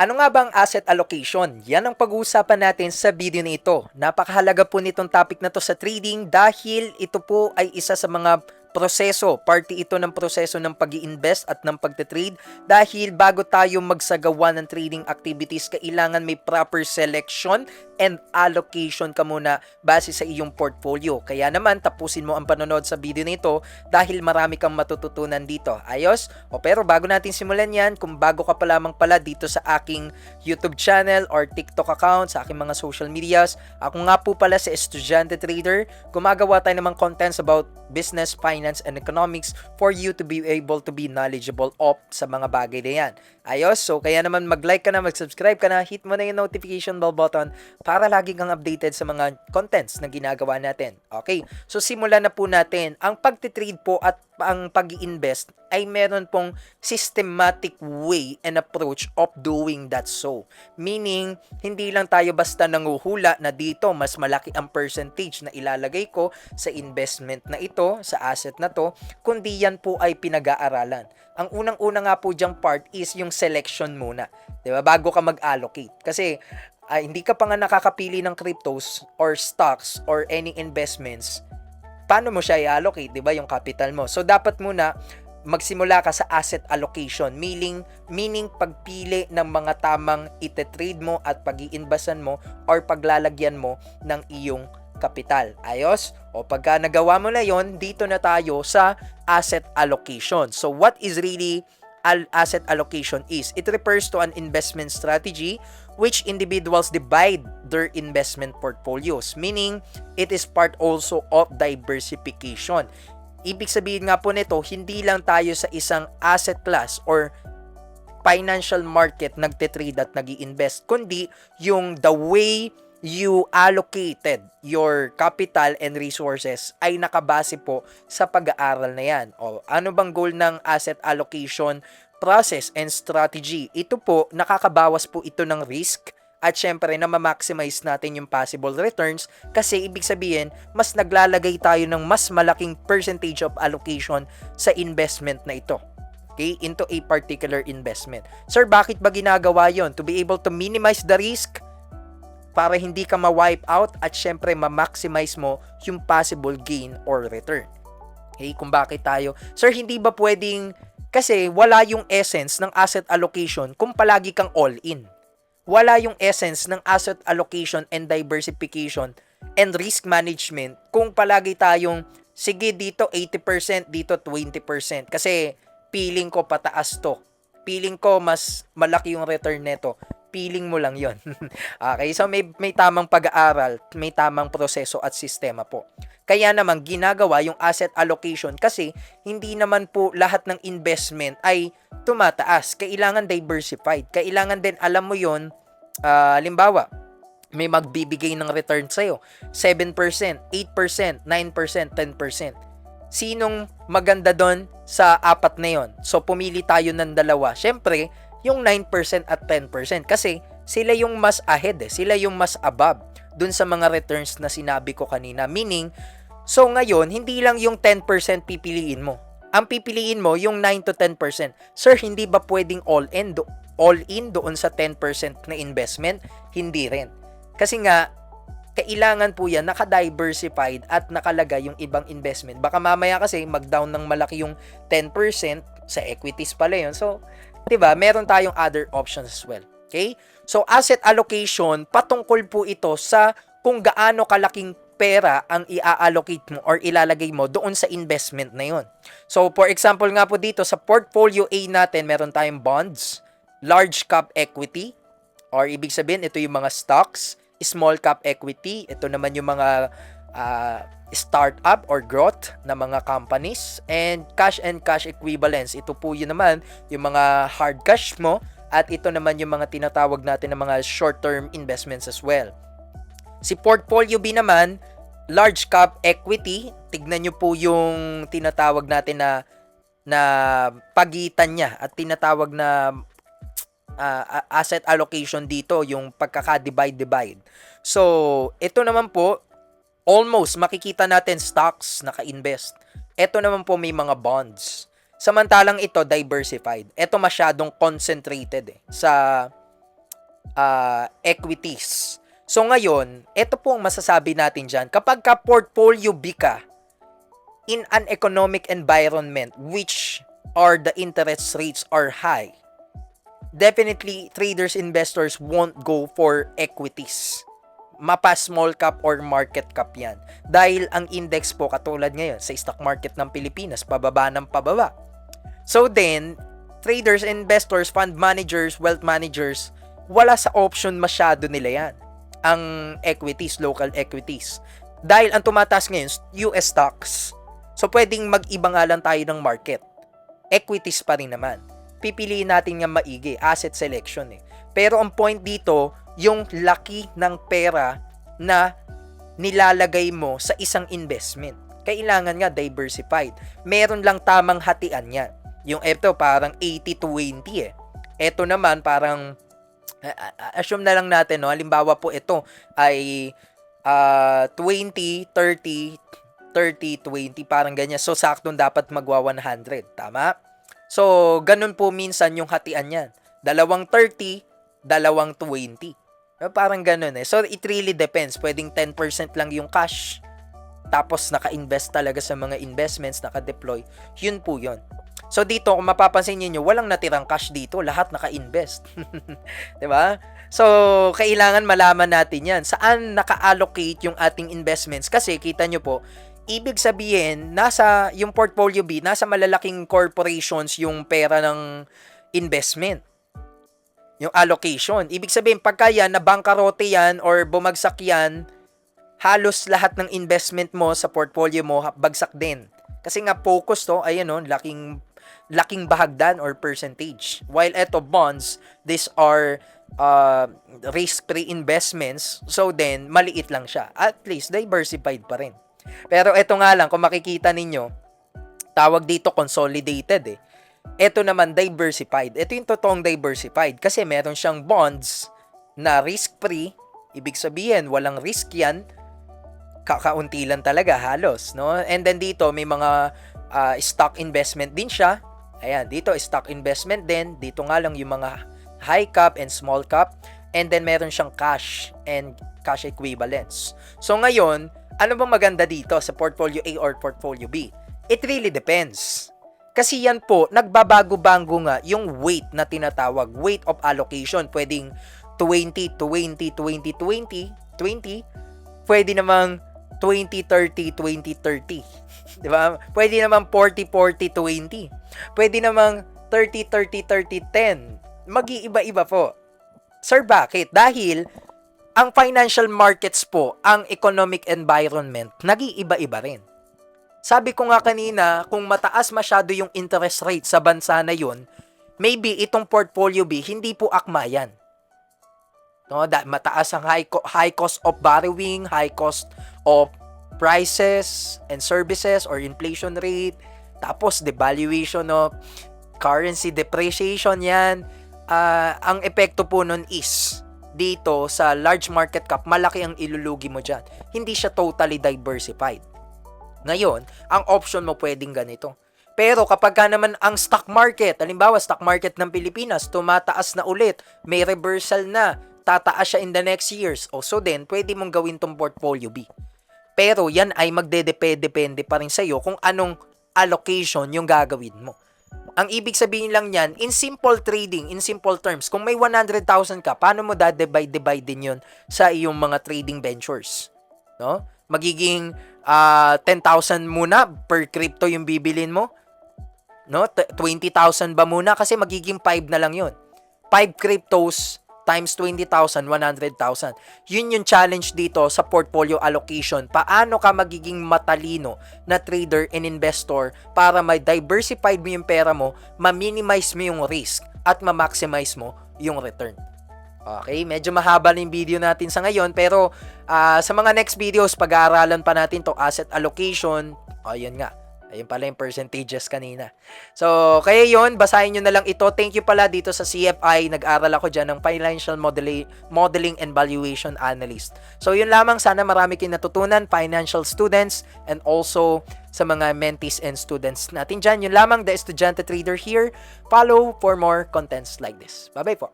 Ano nga ba ang asset allocation? Yan ang pag-uusapan natin sa video na ito. Napakahalaga po nitong topic na to sa trading dahil ito po ay isa sa mga proseso, party ito ng proseso ng pag-i-invest at ng pagte-trade dahil bago tayo magsagawa ng trading activities, kailangan may proper selection and allocation ka muna base sa iyong portfolio. Kaya naman, tapusin mo ang panonood sa video nito dahil marami kang matututunan dito. Ayos? Pero bago natin simulan yan, kung bago ka pa lamang pala dito sa aking YouTube channel or TikTok account, sa aking mga social medias, ako nga po pala si Estudyante Trader. Gumagawa tayo ng mga contents about business, finance, and economics for you to be able to be knowledgeable of sa mga bagay na yan. Ayos? So, kaya naman mag-like ka na, mag-subscribe ka na, hit mo na yung notification bell button para lagi kang updated sa mga contents na ginagawa natin. Okay? So, simulan na po natin. Ang pagtitrade po at ang pag-i-invest ay meron pong systematic way and approach of doing that so. Meaning, hindi lang tayo basta nanguhula na dito mas malaki ang percentage na ilalagay ko sa investment na ito, sa asset na to, kundi yan po ay pinag-aaralan. Ang unang-una nga po dyang part is yung selection muna. 'Di ba? Bago ka mag-allocate. Kasi hindi ka pa nga nakakapili ng cryptos or stocks or any investments, paano mo siya i-allocate, 'di ba, yung capital mo? So dapat muna magsimula ka sa asset allocation, meaning pagpili ng mga tamang ite-trade mo at pag-iinbasan mo or paglalagyan mo ng iyong kapital. Ayos? O pagka nagawa mo na yon, dito na tayo sa asset allocation. So what is really asset allocation is? It refers to an investment strategy which individuals divide their investment portfolios, meaning it is part also of diversification. Ibig sabihin nga po nito, hindi lang tayo sa isang asset class or financial market nagte-trade at nag-i-invest, kundi yung the way you allocated your capital and resources ay nakabase po sa pag-aaral na yan. O ano bang goal ng asset allocation process and strategy? Ito po, nakakabawas po ito ng risk at syempre na ma-maximize natin yung possible returns kasi ibig sabihin, mas naglalagay tayo ng mas malaking percentage of allocation sa investment na ito. Okay? Into a particular investment. Sir, bakit ba ginagawa yon? To be able to minimize the risk para hindi ka ma-wipe out at syempre ma-maximize mo yung possible gain or return. Okay? Kung bakit tayo? Sir, hindi ba pwedeng, kasi wala yung essence ng asset allocation kung palagi kang all-in. Wala yung essence ng asset allocation and diversification and risk management kung palagi tayong, sige dito 80%, dito 20%. Kasi feeling ko pataas to. Feeling ko mas malaki yung return neto. Feeling mo lang yon. Okay, so may tamang pag-aaral, may tamang proseso at sistema po. Kaya naman ginagawa yung asset allocation kasi hindi naman po lahat ng investment ay tumataas. Kailangan diversified. Kailangan din alam mo yon, halimbawa, may magbibigay ng return sa'yo. 7%, 8%, 9%, 10%. Sinong maganda doon sa apat na yon? So, pumili tayo ng dalawa. Siyempre, yung 9% at 10% kasi sila yung mas ahead sila yung mas above dun sa mga returns na sinabi ko kanina, meaning so ngayon hindi lang yung 10% pipiliin mo, ang pipiliin mo yung 9 to 10%. Sir, hindi ba pwedeng all in doon sa 10% na investment? Hindi rin, kasi nga kailangan po yan naka-diversified at nakalagay yung ibang investment. Baka mamaya kasi mag-down ng malaki yung 10% sa equities pala yun. So 'di ba? Meron tayong other options as well. Okay? So asset allocation, patungkol po ito sa kung gaano kalaking pera ang i-allocate mo or ilalagay mo doon sa investment na 'yon. So for example nga po dito sa portfolio A natin, meron tayong bonds, large cap equity, or ibig sabihin ito yung mga stocks, small cap equity, ito naman yung mga startup or growth na mga companies, and cash equivalents. Ito po yun naman yung mga hard cash mo, at ito naman yung mga tinatawag natin na mga short-term investments as well. Si portfolio B naman, large cap equity. Tignan nyo po yung tinatawag natin na pagitan niya at tinatawag na asset allocation dito, yung pagkaka-divide. So, ito naman po, almost makikita natin stocks naka-invest. Ito naman po may mga bonds. Samantalang ito diversified. Ito masyadong concentrated sa equities. So ngayon, ito po ang masasabi natin dyan. Kapag ka portfolio B ka in an economic environment which are the interest rates are high, definitely traders, investors won't go for equities. Mapa small cap or market cap yan. Dahil ang index po katulad ngayon sa stock market ng Pilipinas, pababa ng pababa. So then, traders, investors, fund managers, wealth managers, wala sa option masyado nila yan. Ang equities, local equities. Dahil ang tumataas ngayon, US stocks. So pwedeng mag-iba nga lang tayo ng market. Equities pa rin naman. Pipiliin natin yung maigi, asset selection eh. Pero ang point dito, yung laki ng pera na nilalagay mo sa isang investment. Kailangan nga diversified. Meron lang tamang hatian yan. Yung ito parang 80-20 eh. Ito naman parang assume na lang natin, no? Halimbawa po ito ay 20, 30, 30, 20, parang ganyan. So, saktong dapat magwa 100. Tama? So, ganun po minsan yung hatian yan. Dalawang 30, dalawang 20. Parang ganun eh. So, it really depends. Pwedeng 10% lang yung cash. Tapos, naka-invest talaga sa mga investments, naka-deploy. Yun po yun. So dito, kung mapapansin niyo, walang natirang cash dito, lahat naka-invest. 'Di ba? So kailangan malaman natin 'yan. Saan naka-allocate yung ating investments kasi kita niyo po, ibig sabihin nasa yung portfolio B, nasa malalaking corporations yung pera ng investment. Yung allocation. Ibig sabihin pagka yan na bangkarote yan or bumagsak yan, halos lahat ng investment mo sa portfolio mo bagsak din. Kasi nga focus to, ayan no, laking bahagdan or percentage. While eto bonds, these are risk-free investments. So then, maliit lang siya. At least, diversified pa rin. Pero eto nga lang, kung makikita ninyo, tawag dito consolidated eh. Eto naman, diversified. Ito yung totoong diversified. Kasi meron siyang bonds na risk-free. Ibig sabihin, walang risk yan. Kakaunti lang talaga halos, no? And then dito may mga stock investment din siya. Ayan, dito stock investment din. Dito nga lang yung mga high cap and small cap. And then meron siyang cash and cash equivalents. So ngayon, ano bang maganda dito sa portfolio A or portfolio B? It really depends. Kasi yan po, nagbabago-bago nga yung weight na tinatawag, weight of allocation. Pwedeng 20, 20, 20, 20, 20. Pwede namang 20-30, 20-30. Diba? Pwede naman 40-40, 20. Pwede namang 30-30, 30-10. Mag-iiba-iba po. Sir, bakit? Dahil ang financial markets po, ang economic environment, nag-iiba-iba rin. Sabi ko nga kanina, kung mataas masyado yung interest rate sa bansa na yun, maybe itong portfolio B, hindi po akma yan. No, mataas ang high cost of borrowing, high cost of prices and services or inflation rate, tapos devaluation of currency, depreciation yan. Ang epekto po nun is dito sa large market cap, malaki ang ilulugi mo dyan. Hindi siya totally diversified. Ngayon, ang option mo pwedeng ganito. Pero kapag ka naman ang stock market, halimbawa stock market ng Pilipinas, tumataas na ulit, may reversal na, tataas siya in the next years. O so then, pwede mong gawin tong portfolio B. Pero yan ay magdedepende pa rin sa'yo kung anong allocation yung gagawin mo. Ang ibig sabihin lang yan, in simple trading, in simple terms, kung may 100,000 ka, paano mo divide din yun sa iyong mga trading ventures? No? Magiging 10,000 muna per crypto yung bibilin mo? No? 20,000 ba muna? Kasi magiging 5 na lang yun. 5 cryptos times 20,000, 100,000. Yun yung challenge dito sa portfolio allocation. Paano ka magiging matalino na trader and investor para ma-diversified mo yung pera mo, ma-minimize mo yung risk, at ma-maximize mo yung return. Okay, medyo mahaba na yung video natin sa ngayon, pero sa mga next videos, pag-aaralan pa natin to asset allocation. Ayun nga. Ayun pala yung percentages kanina. So, kaya yun, basahin nyo na lang ito. Thank you pala dito sa CFI. Nag-aral ako dyan ng Financial Modeling and Valuation Analyst. So, yun lamang. Sana marami kayong natutunan, financial students, and also sa mga mentees and students natin dyan. Yun lamang, The Estudyante Trader here. Follow for more contents like this. Bye-bye po.